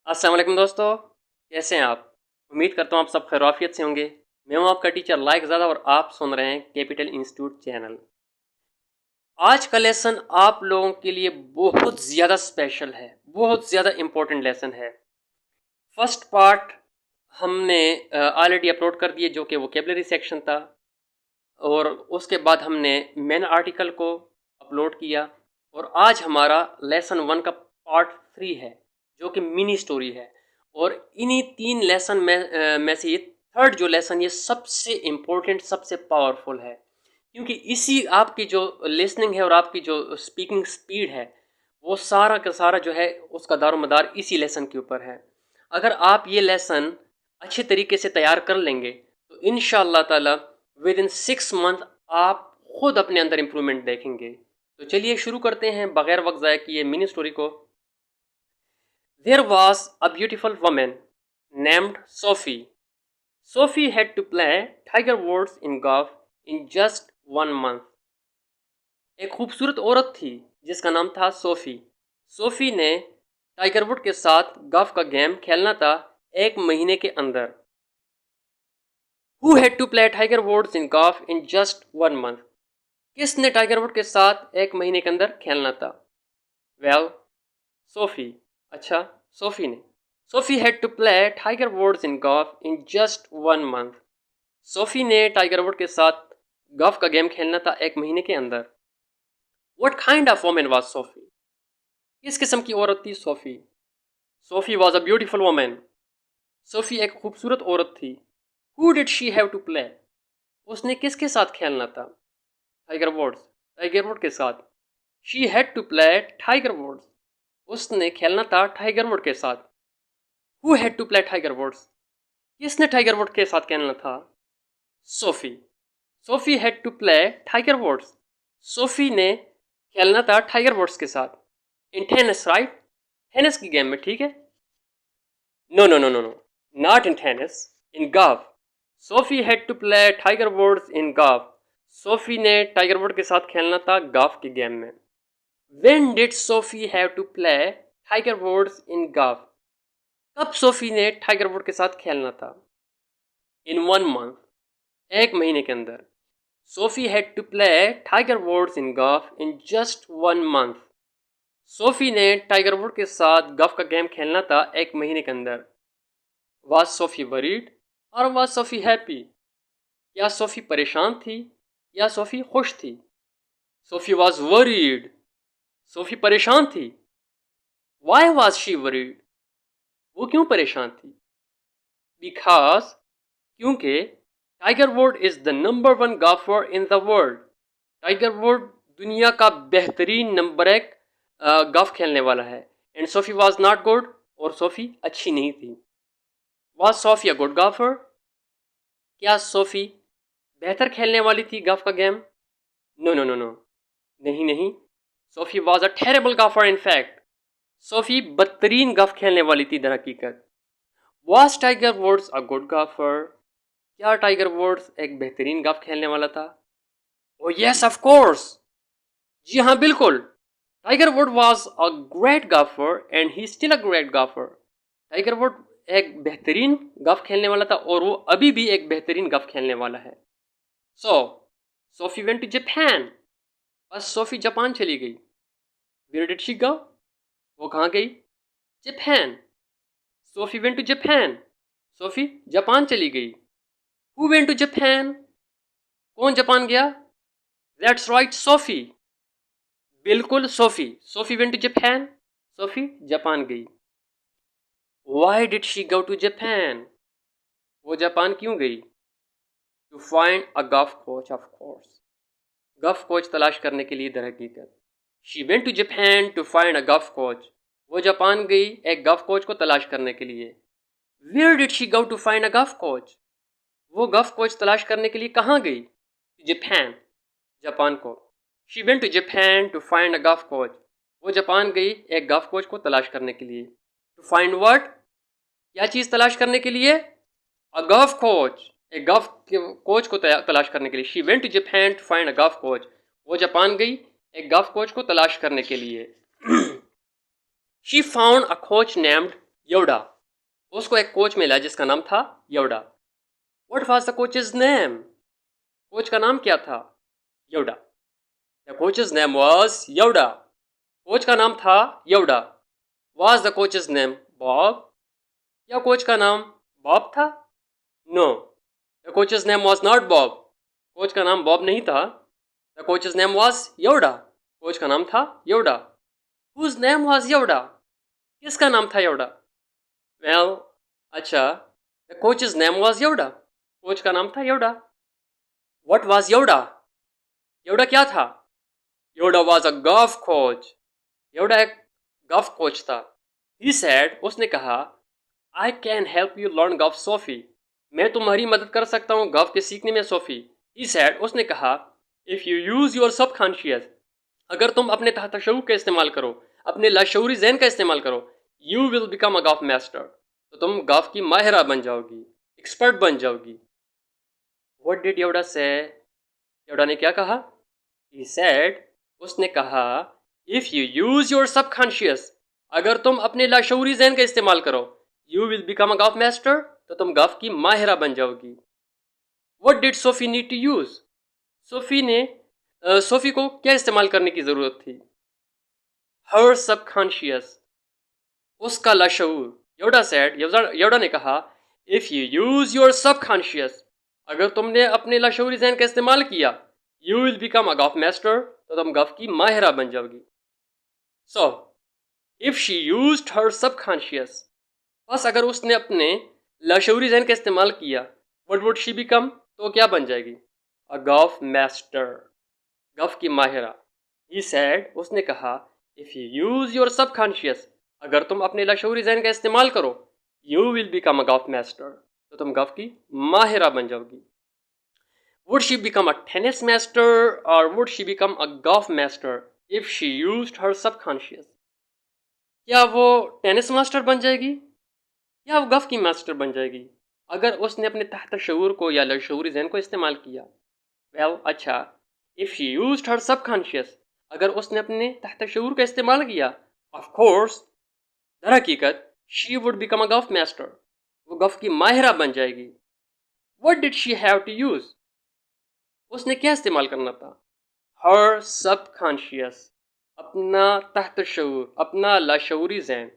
अस्सलाम वालेकुम दोस्तों, कैसे हैं आप? उम्मीद करता हूँ आप सब खैरियत से होंगे। मैं हूँ आपका टीचर लाइक ज़्यादा और आप सुन रहे हैं कैपिटल इंस्टीट्यूट चैनल। आज का लेसन आप लोगों के लिए बहुत ज़्यादा स्पेशल है, बहुत ज़्यादा इम्पोर्टेंट लेसन है। फर्स्ट पार्ट हमने ऑलरेडी अपलोड कर दिए जो कि वोकेबलरी सेक्शन था, और उसके बाद हमने मेन आर्टिकल को अपलोड किया, और आज हमारा लेसन 1 का पार्ट 3 है जो कि मिनी स्टोरी है। और इन्हीं 3 लेसन में से ये थर्ड जो लेसन ये सबसे इम्पोर्टेंट, सबसे पावरफुल है, क्योंकि इसी आपकी जो लिसनिंग है और आपकी जो स्पीकिंग स्पीड है वो सारा का सारा जो है उसका दारोमदार इसी लेसन के ऊपर है। अगर आप ये लेसन अच्छे तरीके से तैयार कर लेंगे तो इंशाअल्लाह ताला विद इन 6 मंथ आप खुद अपने अंदर इम्प्रूवमेंट देखेंगे। तो चलिए शुरू करते हैं बगैर वक्त ज़ाया किए मिनी स्टोरी को। There was a beautiful woman named Sophie. Sophie had to play Tiger Woods in golf in just 1 month. एक खूबसूरत औरत थी जिसका नाम था सोफी। सोफी ने टाइगर वुड के साथ गोल्फ का गेम खेलना था 1 महीने के अंदर। Who had to play Tiger Woods in golf in just 1 month? किसने टाइगर वुड के साथ 1 महीने के अंदर खेलना था? Well, Sophie. अच्छा, सोफी ने। Sophie had to play Tiger Woods in golf in just 1 month. Sophie ने टाइगर वुड के साथ गोल्फ का गेम खेलना था 1 महीने के अंदर। What kind of woman was Sophie? किस किस्म की औरत थी Sophie? Sophie was a beautiful women. Sophie एक खूबसूरत औरत थी। Who did she have to play? उसने किसके साथ खेलना था? Tiger woods. टाइगर वुड के साथ। She had to play Tiger Woods. उसने खेलना था टाइगर वुड के साथ। Who had to play Tiger Woods? किसने टाइगर वुड के साथ खेलना था? Sophie. Sophie had to play Tiger Woods. Sophie ने खेलना था टाइगर वुड्स के साथ। In tennis, right? टेनिस की गेम में, ठीक है? No no no no no, not in tennis, in golf. Sophie had to play Tiger Woods in golf. Sophie ने टाइगर वुड के साथ खेलना था गोल्फ की गेम में। When did Sophie have to play Tiger Woods in golf? कब Sophie ने Tiger Wood के साथ खेलना था? इन 1 मंथ, 1 महीने के अंदर। Sophie had to play Tiger Woods in golf in just 1 month. Sophie ने टाइगर वुड के साथ गोल्फ का गेम खेलना था 1 महीने के अंदर। वाज सोफी वरीड और वाज सोफी हैप्पी? क्या सोफी परेशान थी या सोफी खुश थी? Sophie was worried. सोफी परेशान थी। Why was she worried? वो क्यों परेशान थी? बिकॉज, क्योंकि Tiger Wood is the number 1 golfer in the world. Tiger Wood दुनिया का बेहतरीन नंबर 1 गोल्फ खेलने वाला है। And Sophie was not good, और सोफी अच्छी नहीं थी। Was Sophie a good golfer? क्या सोफी बेहतर खेलने वाली थी गोल्फ का game? No no no no, नहीं नहीं। Sophie was a terrible golfer in fact. Sophie बदतरीन गोल्फ खेलने वाली थी दर हकीकत। Was Tiger Woods a good golfer? क्या टाइगर वुड्स एक बेहतरीन गोल्फ खेलने वाला था? ओ यस ऑफ कोर्स, जी हाँ बिल्कुल। Tiger Wood was a great golfer and he still a great golfer. Tiger Wood एक बेहतरीन गोल्फ खेलने वाला था और वो अभी भी एक बेहतरीन गोल्फ खेलने वाला है। So Sophie went to Japan. बस सोफी जापान चली गई। Where did she go? वो कहाँ गई? Japan. Sophie went to Japan. Sophie Japan चली गई। Who went to Japan? कौन जापान गया? That's right, Sophie. बिल्कुल Sophie. Sophie went to Japan. Sophie Japan गई। Why did she go to Japan? वो जापान क्यों गई? To find a golf coach, of course. Golf coach तलाश करने के लिए दर हकीकत। She went to Japan to find a golf coach. वो जापान गई एक गोल्फ कोच को तलाश करने के लिए। Where did she go to find a golf coach? वो गोल्फ कोच तलाश करने के लिए कहाँ गई? जापान, जापान को। She went to Japan to find a golf coach. वो जापान गई एक गोल्फ कोच को तलाश करने के लिए। To find what? क्या चीज़ तलाश करने के लिए? अ गोल्फ कोच, एक गोल्फ कोच को तलाश करने के लिए। She went to Japan to find a golf coach. वो जापान गई एक गोल्फ कोच को तलाश करने के लिए। She found a coach named Yoda. उसको एक कोच मिला जिसका नाम था Yoda. What was the coach's name? Coach का नाम क्या था? Yoda. The coach's name was Yoda. Coach का नाम था योडा। Was the coach's name Bob? क्या कोच का नाम बॉब था? No, the coach's name was not Bob. Coach का नाम बॉब नहीं था। The coach's name was Yoda. Coach का नाम था Yoda. Whose name was Yoda? किसका नाम था योडा? वेल, अच्छा, the coach's name was Yoda. Coach का नाम था योडा। What was योडा? योडा क्या था? योडा वाज अ गॉल्फ कोच। योडा एक गॉल्फ कोच था। ही सेड, उसने कहा, I can help you learn golf Sophie. मैं तुम्हारी मदद कर सकता हूँ गॉल्फ के सीखने में सोफी। ही सेड, उसने कहा, if you use your subconscious, अगर तुम अपने तहत तशऊर का इस्तेमाल करो, अपने लाशऊरी जहन का इस्तेमाल करो, you will become a golf master, तो तुम गॉल्फ की माहिरा बन जाओगी, एक्सपर्ट बन जाओगी। व्हाट डिड योडा से? योडा ने क्या कहा? ही सेड, उसने कहा, if you use your subconscious, अगर तुम अपने लाशऊरी जहन का इस्तेमाल करो, you will become a golf master, तो तुम गॉल्फ की माहिरा बन जाओगी। What did Sophie need to use? Sophie को क्या इस्तेमाल करने की जरूरत थी? हर सबकॉन्शियस, उसका लाशऊर। योडा सेड, योडा ने कहा, if you use your subconscious, अगर तुमने अपने लाशऊरी जहन का इस्तेमाल किया, you will become a golf master, तो तुम गॉल्फ की माहिरा बन जाओगी। So if she used her subconscious, बस अगर उसने अपने लाशऊरी जहन का इस्तेमाल किया, व्हाट वुड शी बिकम, तो क्या बन जाएगी? अ गॉल्फ मास्टर, गॉल्फ की माहिरा। ही सेड, उसने कहा, if you use your subconscious, अगर तुम अपने लाशऊरी जहन का इस्तेमाल करो, you will become a golf master, तो तुम गॉल्फ की माहिरा बन जाओगी। Would she become a tennis master or would she become a golf master if she used her subconscious? क्या वो टेनिस मास्टर बन जाएगी या वो गॉल्फ की मास्टर बन जाएगी अगर उसने अपने तहत शऊर को या लाशऊरी जहन को इस्तेमाल किया? वेल, अच्छा, if she used her subconscious, अगर उसने अपने तहत शऊर का इस्तेमाल किया, ऑफ कोर्स, दर हकीकत, she would become a golf master, वो गॉल्फ की माहिरा बन जाएगी। What did she have to use? उसने क्या इस्तेमाल करना था? हर सबकॉन्शियस, अपना तहत शऊर, अपना लाशऊरी जहन।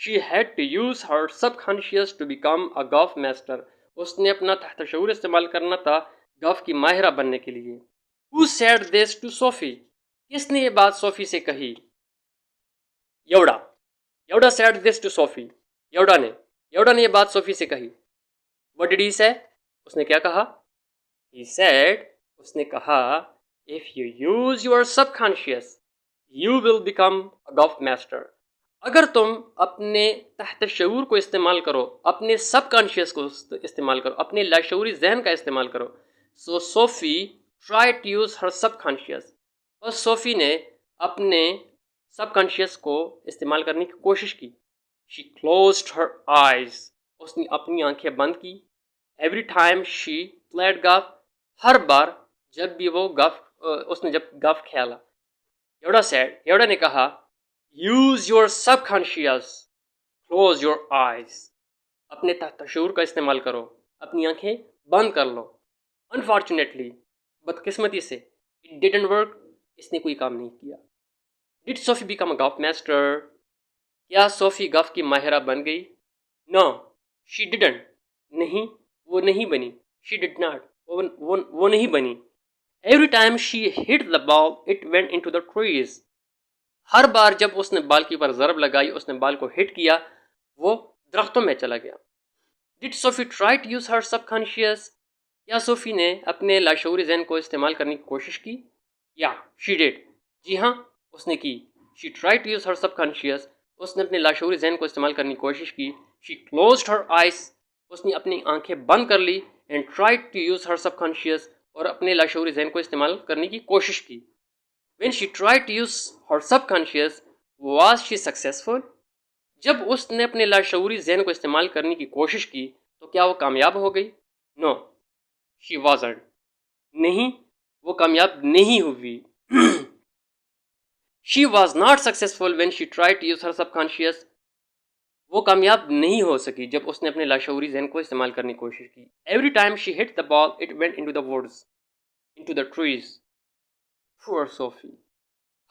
She had to use her subconscious to become a golf master, उसने अपना तहत शऊर इस्तेमाल करना था गॉल्फ की माहिरा बनने के लिए। Who said this to Sophie? किसने ये बात सोफी से कही? Yoda. Yoda said this to Sophie. Yoda ने ये बात सोफी से कही। व्हाट डिड ही से? उसने क्या कहा? ही सेड, उसने कहा, if you use your subconscious, you will become a golf master, अगर तुम अपने तहत शऊर को इस्तेमाल करो, अपने सबकॉन्शियस को इस्तेमाल करो, अपने लाशऊरी जहन का इस्तेमाल करो। So Sophie try to use her subconscious, और सोफी ने अपने सबकॉन्शियस को इस्तेमाल करने की कोशिश की। शी क्लोज्ड हर आइज, उसने अपनी आंखें बंद की। Every time she played golf, हर बार जब भी वो उसने जब गॉल्फ खेला। योडा ने कहा, use your subconscious, close your eyes, अपने तहत शऊर का इस्तेमाल करो, अपनी आंखें बंद कर लो। अनफॉर्चुनेटली, बदकिस्मती से, इट डिडंट वर्क, इसने कोई काम नहीं किया। Did Sophie become a golf master? क्या सोफी गॉल्फ की माहिरा बन गई? नो, शी डिडंट, नहीं, वो नहीं बनी। शी डिड नॉट, वो नहीं बनी। Every time she hit the ball it went into the trees, हर बार जब उसने बाल के ऊपर ज़रब लगाई, उसने बाल को हिट किया, वो दरख्तों में चला गया। Did Sophie try to use her subconscious? क्या सोफी ने अपने लाशऊरी जहन को इस्तेमाल करने की कोशिश की? या शी डिड, जी हाँ, उसने की। She try to use her subconscious, उसने अपने लाशऊरी जहन को इस्तेमाल करने की कोशिश की। शी क्लोज्ड हर आइज, उसने अपनी आंखें बंद कर ली। And try to use her subconscious, और अपने लाशऊरी जहन को इस्तेमाल करने की कोशिश की। When she tried to use her subconscious, was she successful? जब उसने अपने लाशऊरी जहन को इस्तेमाल करने की कोशिश की, तो क्या वो कामयाब हो गई? No, she wasn't. नहीं, वो कामयाब नहीं हुई। She was not successful when she tried to use her subconscious. वो कामयाब नहीं हो सकी जब उसने अपने लाशऊरी जहन को इस्तेमाल करने की कोशिश की। Every time she hit the ball it went into the woods, into the trees. Poor Sophie.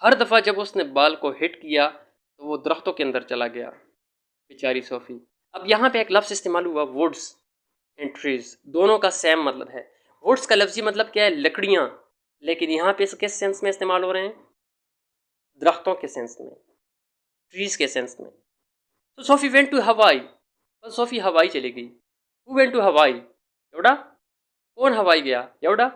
हर दफ़ा जब उसने बॉल को हिट किया तो वो दरख्तों के अंदर चला गया। बेचारी सोफ़ी। अब यहाँ पे एक लफ्ज़ इस्तेमाल हुआ वुड्स एंड ट्रीज, दोनों का सेम मतलब है। वुड्स का लफ्जी मतलब क्या है? लकड़ियाँ। लेकिन यहाँ पे किस सेंस में इस्तेमाल हो रहे हैं? दरख्तों के सेंस में, ट्रीज के सेंस में। तो सोफ़ी वेंट टू हवाई, बस सोफ़ी हवाई चली गई। हु वेंट टू हवाई? योडा। कौन हवाई गया? योडा।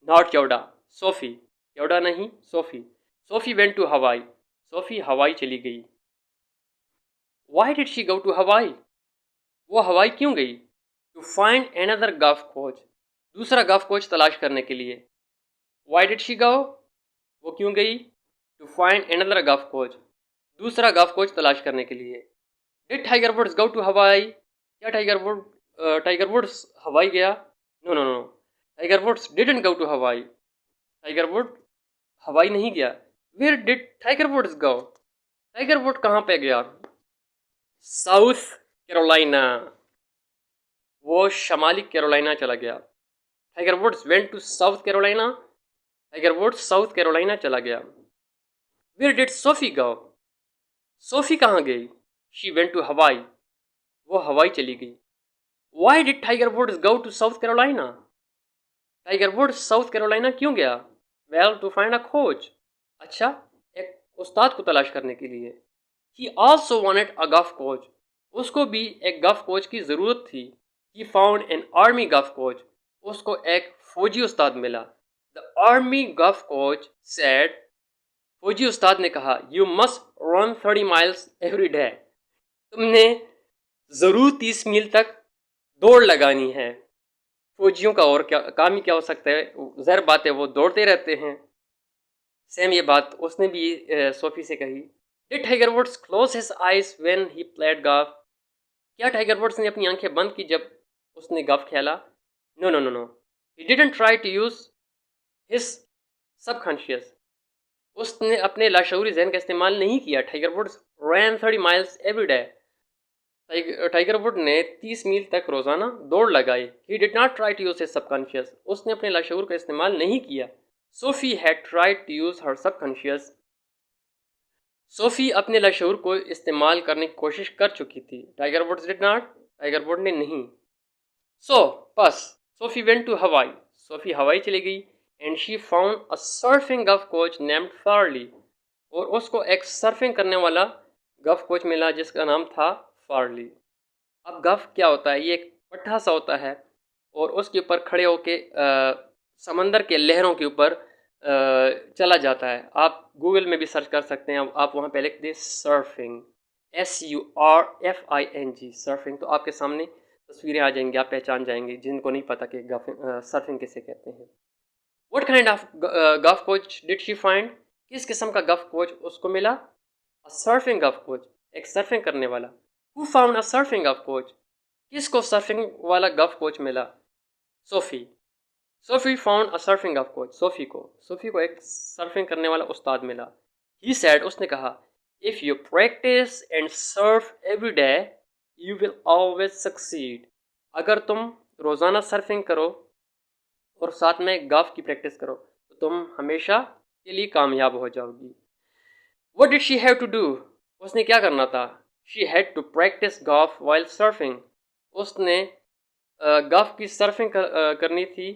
Not योडा, Sophie. योडा नहीं, Sophie. Sophie went to Hawaii, Sophie Hawaii चली गई। Why did she go to Hawaii? वो हवाई क्यों गई? To find another golf coach, दूसरा गल्फ कोच तलाश करने के लिए। Why did she go? वो क्यों गई? To find another golf coach, दूसरा गल्फ कोच तलाश करने के लिए। Did Tiger Woods go to Hawaii? क्या टाइगर वुड्स हवाई गया? No no no, Tiger woods didn't go to Hawaii, Tiger Wood Hawaii नहीं गया। Where did Tiger Woods go? Tiger Wood कहाँ पे गया? साउथ कैरोलिना, वो शमाली कैरोलिना चला गया। Tiger Woods went to South Carolina, Tiger Woods South Carolina चला गया। Where did Sophie go? Sophie कहाँ गई? शी वेंट टू हवाई, वो हवाई चली गई। Why did Tiger Woods go to South Carolina? Tiger Woods South Carolina क्यों गया? Well to find a coach, अच्छा, एक उस्ताद को तलाश करने के लिए। He also wanted a golf coach, उसको भी एक गल्फ कोच की ज़रूरत थी। He found an army golf coach, उसको एक फौजी उस्ताद मिला। The army golf coach said, फौजी उस्ताद ने कहा, you must run 30 miles every day, तुमने ज़रूर 30 मील तक दौड़ लगानी है। फौजियों का और क्या काम ही क्या हो सकता है, ज़हर बात है, वो दौड़ते रहते हैं। सेम ये बात उसने भी सोफी से कही। Did Tiger Woods close his eyes when he played golf? क्या टाइगर वुड्स ने अपनी आंखें बंद की जब उसने गॉल्फ खेला? No no no no, he didn't try to use his subconscious, उसने अपने लाशऊरी जहन का इस्तेमाल नहीं किया। Tiger Woods ran 30 miles every day, Tiger Wood ने 30 मील तक रोज़ाना दौड़ लगाई। He did not try to use his subconscious, उसने अपने लाशऊर का इस्तेमाल नहीं किया। Sophie had tried to use her subconscious, Sophie अपने लाशऊर को इस्तेमाल करने की कोशिश कर चुकी थी। Tiger Woods did not, Tiger Wood ने नहीं। सो बस Sophie went to Hawaii, Sophie Hawaii चली गई। And she found a surfing golf coach named Farley, और उसको एक सर्फिंग करने वाला गल्फ कोच मिला जिसका नाम था फार्ली। अब गल्फ क्या होता है? ये एक पट्टा सा होता है और उसके ऊपर खड़े होके समंदर के लहरों के ऊपर चला जाता है। आप गूगल में भी सर्च कर सकते हैं, आप वहाँ पे लिख दें सर्फिंग, SURFING, सर्फिंग, तो आपके सामने तस्वीरें आ जाएंगी, आप पहचान जाएंगे जिनको नहीं पता कि सर्फिंग किसे कहते हैं। What kind of gulf coach did she find? किस किस्म का गल्फ कोच उसको मिला? अ सर्फिंग गल्फ कोच, एक सर्फिंग करने वाला। Who found a surfing golf coach? किसको सर्फिंग वाला गल्फ कोच मिला? SoFi. SoFi found a surfing golf coach, SoFi को एक सर्फिंग करने वाला उस्ताद मिला। ही सैड, उसने कहा, if you practice and Surf every day you will always succeed, अगर तुम रोज़ाना सर्फिंग करो और साथ में गल्फ की प्रैक्टिस करो तो तुम हमेशा के लिए कामयाब हो जाओगी। What did she have to do? उसने क्या करना था? She had to practice golf while surfing. उसने गल्फ की सर्फिंग करनी थी,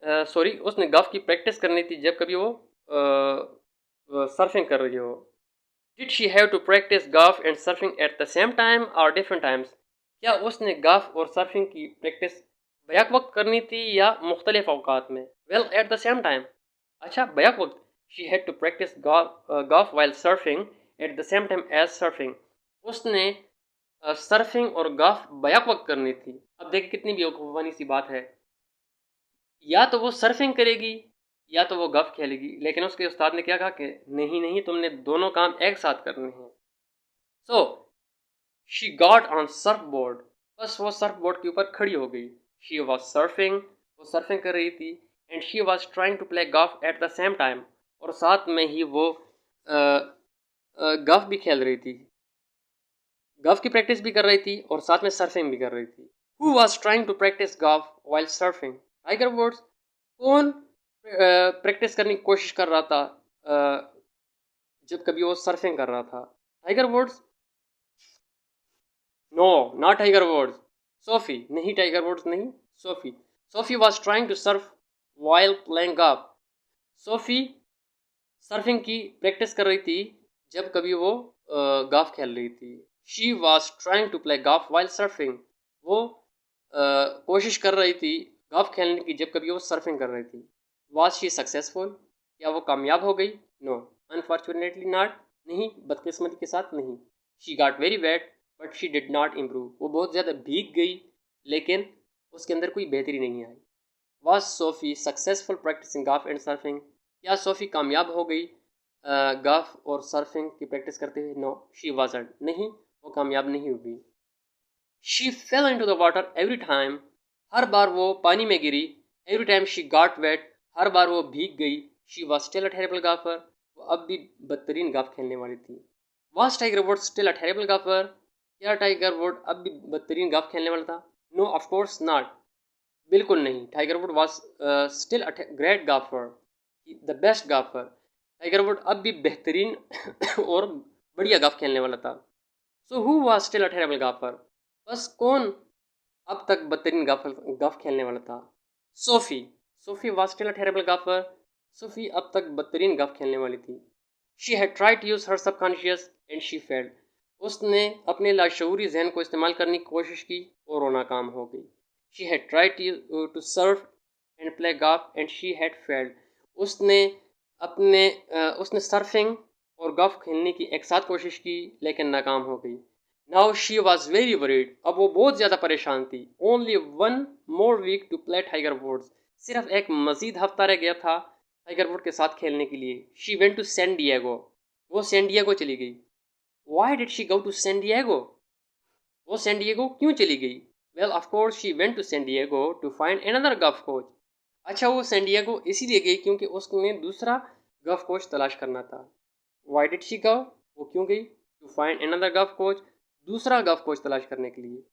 सॉरी, उसने गल्फ की प्रैक्टिस करनी थी जब कभी वो सर्फिंग कर रही हो। Did she have to practice golf and surfing at the same time or different times? क्या उसने गल्फ और सर्फिंग की प्रैक्टिस बैक वक्त करनी थी या मुख्तलिफ अवकात में? Well, at the same time. अच्छा, बैक वक्त। She had to practice golf while surfing at the same time as surfing. उसने सर्फिंग और गल्फ बैक वक्त करनी थी। अब देखिए कितनी बेवकूफ़ानी सी बात है, या तो वो सर्फिंग करेगी या तो वो गल्फ खेलेगी, लेकिन उसके उस्ताद ने क्या कहा कि नहीं नहीं, तुमने दोनों काम एक साथ करने हैं। So she got on surfboard, बस वो सर्फ बोर्ड के ऊपर खड़ी हो गई। शी वॉज सर्फिंग, वो सर्फिंग कर रही थी। And she was trying to play golf at the same time, और साथ में ही वो गल्फ भी खेल रही थी। गॉल्फ की प्रैक्टिस भी कर रही थी और साथ में सर्फिंग भी कर रही थी। Who was trying to practice golf while surfing? Tiger Woods. कौन प्रैक्टिस करने की कोशिश कर रहा था जब कभी वो सर्फिंग कर रहा था? Tiger Woods? No, not Tiger Woods. Sophie. नहीं, टाइगर वुड्स नहीं, Sophie. Sophie was trying to surf while playing golf. Sophie surfing की प्रैक्टिस कर रही थी जब कभी वो गॉल्फ खेल रही थी। She was trying to play golf while surfing. वो कोशिश कर रही थी गॉल्फ खेलने की जब कभी वो सर्फिंग कर रही थी। Was she successful? क्या वो कामयाब हो गई? No, unfortunately not. नहीं, बदकिस्मती के साथ नहीं। She got very wet but she did not improve. वो बहुत ज़्यादा भीग गई लेकिन उसके अंदर कोई बेहतरी नहीं आई। Was Sophie successful practicing golf and surfing? क्या सोफ़ी कामयाब हो गई गॉल्फ और सर्फिंग की प्रैक्टिस करते हुए? No, she wasn't. नहीं, वो कामयाब नहीं हुई। She fell into the water every time. हर बार वो पानी में गिरी। Every time she got wet. हर बार वो भीग गई। She was still a terrible golfer. वो अब भी बदतरीन गॉल्फ खेलने वाली थी। Was Tiger Wood still a terrible golfer? क्या टाइगर वुड अब भी बदतरीन गॉल्फ खेलने वाला था? No, of course not. बिल्कुल नहीं। Tiger Wood was still a great golfer, the best golfer. Tiger Wood अब भी बेहतरीन और बढ़िया गॉल्फ खेलने वाला था। So who was still a terrible golfer? बस कौन अब तक बदतरीन गॉल्फ खेलने वाला था? Sophie. Sophie was still a terrible golfer? Sophie अब तक बदतरीन गॉल्फ खेलने वाली थी। She had tried to use her subconscious and she failed. उसने अपने लाशऊरी जहन को इस्तेमाल करने की कोशिश की और वो नाकाम हो गई। She had tried to surf and play golf and she had failed. उसने उसने सर्फिंग और गॉल्फ खेलने की एक साथ कोशिश की लेकिन नाकाम हो गई। Now she was very worried. अब वो बहुत ज़्यादा परेशान थी। Only one more week to play Tiger Woods. सिर्फ एक मज़ीद हफ्ता रह गया था टाइगर वुड के साथ खेलने के लिए। She went to San Diego. वो सैन डिएगो चली गई। Why did she go to San Diego? वो सैन डिएगो क्यों चली गई? Well of course she went to San Diego to find another golf coach. अच्छा, वो सैन डिएगो इसीलिए गई क्योंकि उसने दूसरा गॉल्फ कोच तलाश करना था। Why did she go? वो क्यों गई? To find another golf coach, दूसरा गॉल्फ कोच तलाश करने के लिए।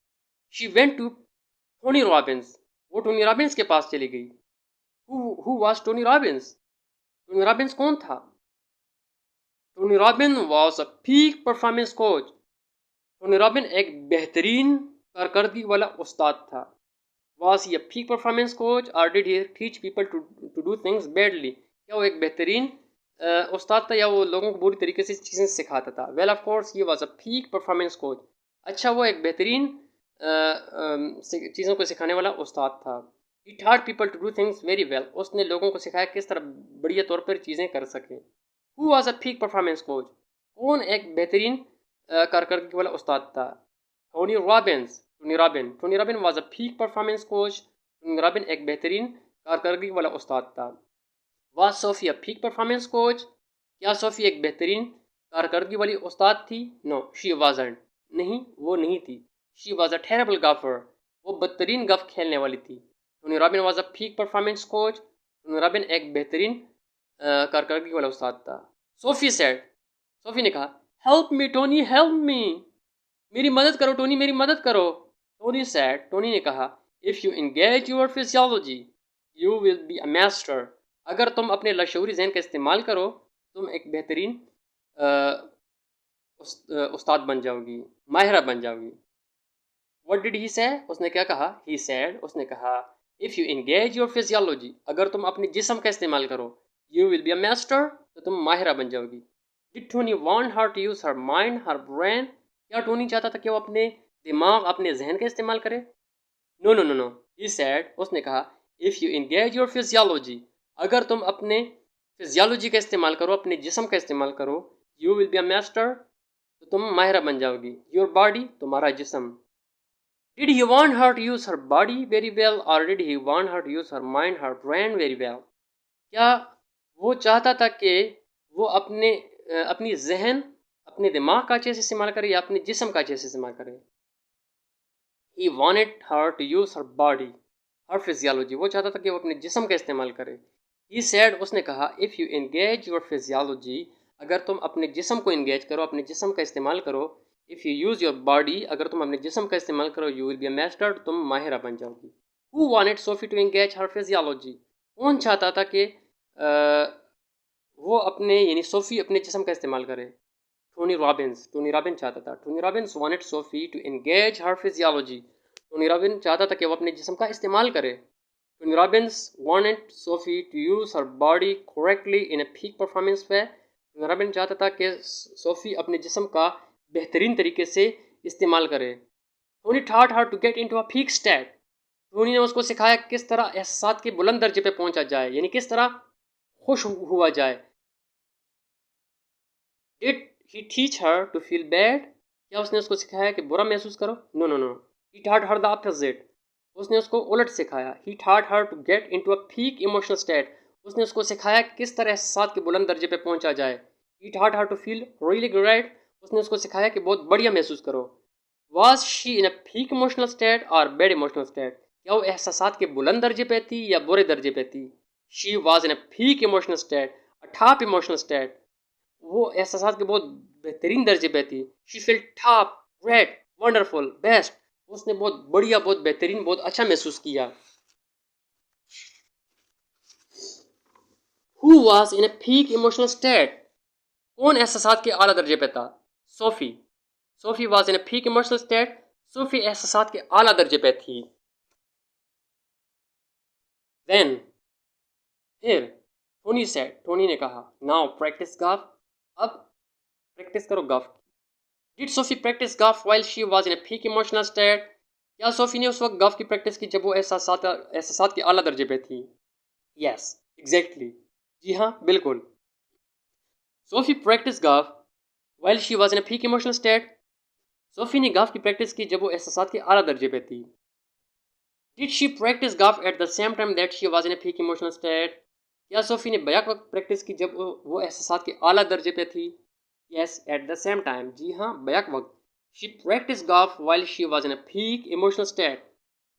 She went to Tony Robbins. वो टोनी रॉबिन्स के पास चली गई। Who was Tony Robbins? Tony Robbins कौन था? Tony Robin was a peak performance coach. Tony Robin एक बेहतरीन कारकर्दगी वाला उस्ताद था। Was he a peak performance coach और did he teach people to do things badly? क्या वो एक बेहतरीन उस्ताद था या वो लोगों को बुरी तरीके से चीज़ें सिखाता था? Well of course he was a peak performance coach. अच्छा, वो एक बेहतरीन चीज़ों को सिखाने वाला उस्ताद था। He taught people to do things very well. उसने लोगों को सिखाया किस तरह बढ़िया तौर पर चीज़ें कर सकें। Who was a peak performance coach? कौन एक बेहतरीन कारकर्दगी वाला उस्ताद था? Tony Robbins. Tony Robin was a peak performance coach. Tony Robin एक बेहतरीन कारकर्दगी वाला उस्ताद था। Was Sophie a peak performance coach? क्या सोफ़ी एक बेहतरीन कारकर्दगी वाली उस्ताद थी? No, she wasn't. नहीं, वो नहीं थी। She was a terrible golfer. वो बदतरीन गॉल्फ खेलने वाली थी। Tony Robin was a peak performance coach. Tony Robin एक बेहतरीन कारकर्दगी वाला उस्ताद था। SoFi said. सोफ़ी ने कहा, help me Tony, help me. मेरी मदद करो टोनी, मेरी मदद करो। Tony said. टोनी ने कहा, if you engage your physiology you will be a master. अगर तुम अपने लशूरी जहन का इस्तेमाल करो तुम एक बेहतरीन उस्ताद बन जाओगी, माहिरा बन जाओगी। व्हाट डिड ही से? उसने क्या कहा? He said. उसने कहा, if you engage your physiology, अगर तुम अपने जिस्म का इस्तेमाल करो, you will be a master, तो तुम माहिरा बन जाओगी। Did Tony want her to use her mind, her brain? क्या टोनी चाहता था कि वो अपने दिमाग, अपने जहन का इस्तेमाल करे? No no no no, he said. उसने कहा, if you engage your physiology, अगर तुम अपने फिजियोलॉजी का इस्तेमाल करो, अपने जिस्म का इस्तेमाल करो, you will be a master, तो तुम माहिरा बन जाओगी। योर बॉडी, तुम्हारा जिस्म। Did he want her to use her body very well or did he want her to use her mind, her brain very well? क्या वो चाहता था कि वो अपनी जहन, अपने दिमाग का अच्छे से इस्तेमाल करे या अपने जिस्म का अच्छे से इस्तेमाल करे? He wanted her to use her body, her physiology. वो चाहता था कि वो अपने जिस्म का इस्तेमाल करे। He said, उसने कहा, if you engage your physiology, अगर तुम अपने जिस्म को इंगेज करो, अपने जिस्म का इस्तेमाल करो, if you use your body, अगर तुम अपने जिस्म का इस्तेमाल करो, you will be a master, तुम माहिरा बन जाओगी। Who wanted Sophie to engage her physiology, कौन चाहता था कि वो अपने यानी सोफ़ी अपने जिस्म का इस्तेमाल करे? टोनी रॉबिन्स चाहता था। Tony Robbins wanted Sophie to engage her physiology, Tony Robbins चाहता था कि वो अपने जिस्म का इस्तेमाल करे। Tony Robbins wanted Sophie to use her body correctly in a peak performance way, Tony Robbins चाहता था कि सोफ़ी अपने जिस्म का बेहतरीन तरीके से इस्तेमाल करे। Tony taught her to get into a peak state, Tony ने उसको सिखाया किस तरह एहसास के बुलंद दर्जे पे पहुंचा जाए, यानी किस तरह खुश हुआ जाए। Did he teach her to feel bad, क्या उसने उसको सिखाया कि बुरा महसूस करो? No no no, he taught her the opposite, उसने उसको उलट सिखाया। He taught her to get into a peak emotional state, उसने उसको सिखाया किस तरह एहसास के बुलंद दर्जे पे पहुंचा जाए। He taught her to feel really great, उसने उसको सिखाया कि बहुत बढ़िया महसूस करो। Was she in a peak emotional state or bad emotional state, क्या वो एहसास के बुलंद दर्जे पे थी या बुरे दर्जे पे थी? She was in a peak emotional state, a top emotional state, वो एहसास के बहुत बेहतरीन दर्जे पे थी। She feel top, great, wonderful, best, उसने बहुत बढ़िया, बहुत बेहतरीन, बहुत अच्छा महसूस किया। Who was in a peak emotional state, कौन एहसास के आला दर्जे पे था? Sophie. Sophie was in a peak emotional state, Sophie एहसास के आला दर्जे पे थी। देन, फिर टोनी सेड, टोनी ने कहा, नाउ प्रैक्टिस गॉल्फ, अब प्रैक्टिस करो golf. Did Sophie practice golf while she was in a peak emotional state? क्या सोफी ने उस वक्त गॉल्फ की प्रैक्टिस की जब वो एहसास के आला दर्जे पे थी? Yes, exactly. जी हाँ, बिल्कुल। Sophie practiced golf while she was in a peak emotional state. Sophie ने गॉल्फ की प्रैक्टिस की जब वो एहसास के आला दर्जे पे थी। Did she practice golf at the same time that she was in a peak emotional state? क्या सोफी ने बैक वक्त प्रैक्टिस की जब वो एहसास के आला दर्जे पे थी? Yes, at the same time. जी हाँ, बैक वक्त। She practiced golf while she was in a peak emotional state.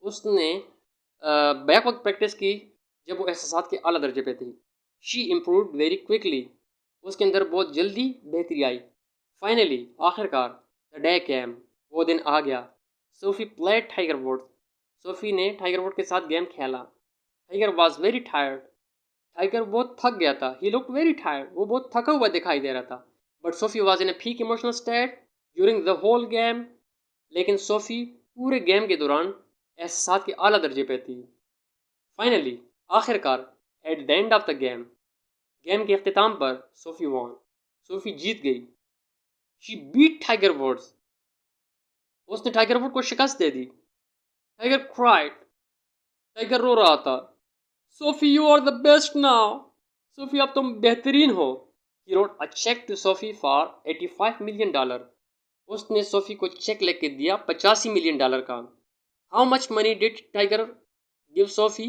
उसने बैक वक्त प्रैक्टिस की जब वो एहसास के आला दर्जे पे थी। She improved very quickly. उसके अंदर बहुत जल्दी बेहतरी आई। Finally, आखिरकार, the day came. वो दिन आ गया। Sophie played Tiger Woods. Sophie ने टाइगर वुड के साथ गेम खेला। Tiger was very tired. Tiger बहुत थक गया था। He looked very tired. वो बहुत थका हुआ दिखाई दे रहा था। But Sophie was in a peak emotional state during the whole game. लेकिन सोफी पूरे गेम के दौरान एहसास के आला दर्जे पे थी। Finally, आखिरकार, at the end of the game, game के अख्तिताम पर सोफी won. सोफी जीत गई। She beat Tiger Woods. उसने टाइगर वुड को शिकस्त दे दी। Tiger cried. टाइगर रो रहा था। Sophie, you are the best now. Sophie, अब तुम बेहतरीन हो। He wrote a check to Sophie for $85 million. उसने सोफी को चेक लेके दिया $85 मिलियन का। How much money did tiger give Sophie,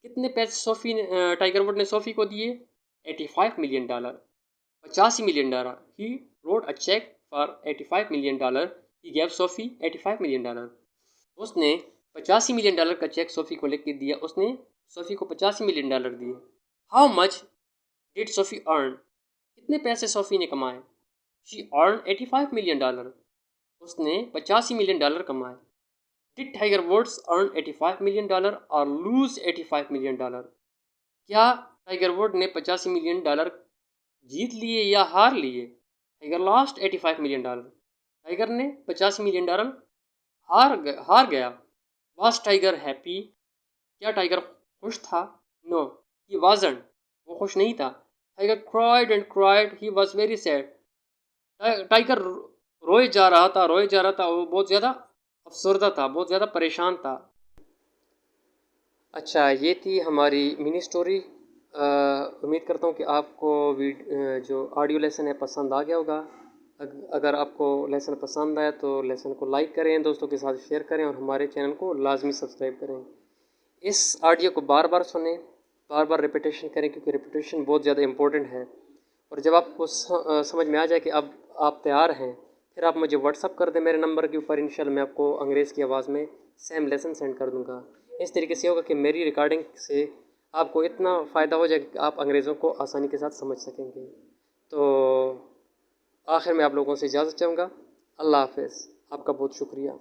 कितने पैसे सोफी ने टाइगर वुड ने सोफी को दिए? $85 million, $85 million. He wrote a check for $85 million, he gave Sophie $85 million. उसने $85 मिलियन का चेक सोफी को लेके दिया। उसने सोफी को $85 मिलियन दिए। How much did Sophie earn, कितने पैसे सोफी ने कमाए? शी अर्न $85 मिलियन, उसने $85 मिलियन कमाए। Did Tiger Woods earn $85 million और लूज $85 मिलियन, क्या टाइगर वुड ने $85 मिलियन जीत लिए या हार लिए? टाइगर लॉस्ट $85 मिलियन, टाइगर ने $85 मिलियन हार गया। वाज टाइगर हैप्पी, क्या टाइगर खुश था? नो, ही वाजंट, वो खुश नहीं था। Tiger cried and cried, he was very sad, tiger रोए जा रहा था, वो बहुत ज़्यादा अफसरदा था, बहुत ज़्यादा परेशान था। अच्छा, ये थी हमारी मिनी स्टोरी। उम्मीद करता हूँ कि आपको जो ऑडियो लेसन है पसंद आ गया होगा। अगर आपको लेसन पसंद आया तो लेसन को लाइक करें, दोस्तों के साथ शेयर करें और हमारे चैनल को लाजमी सब्सक्राइब करें। इस ऑडियो को बार बार सुनें, बार बार रिपीटेशन करें, क्योंकि रिपीटेशन बहुत ज़्यादा इम्पोर्टेंट है। और जब आपको समझ में आ जाए कि अब आप तैयार हैं, फिर आप मुझे व्हाट्सअप कर दें मेरे नंबर के ऊपर। इंशाल्लाह मैं आपको अंग्रेज़ की आवाज़ में सेम लेसन सेंड कर दूँगा। इस तरीके से होगा कि मेरी रिकॉर्डिंग से आपको इतना फ़ायदा हो जाए कि आप अंग्रेज़ों को आसानी के साथ समझ सकेंगे। तो आखिर में आप लोगों से इजाज़त चाहूँगा। अल्लाह हाफ़िज़। आपका बहुत शुक्रिया।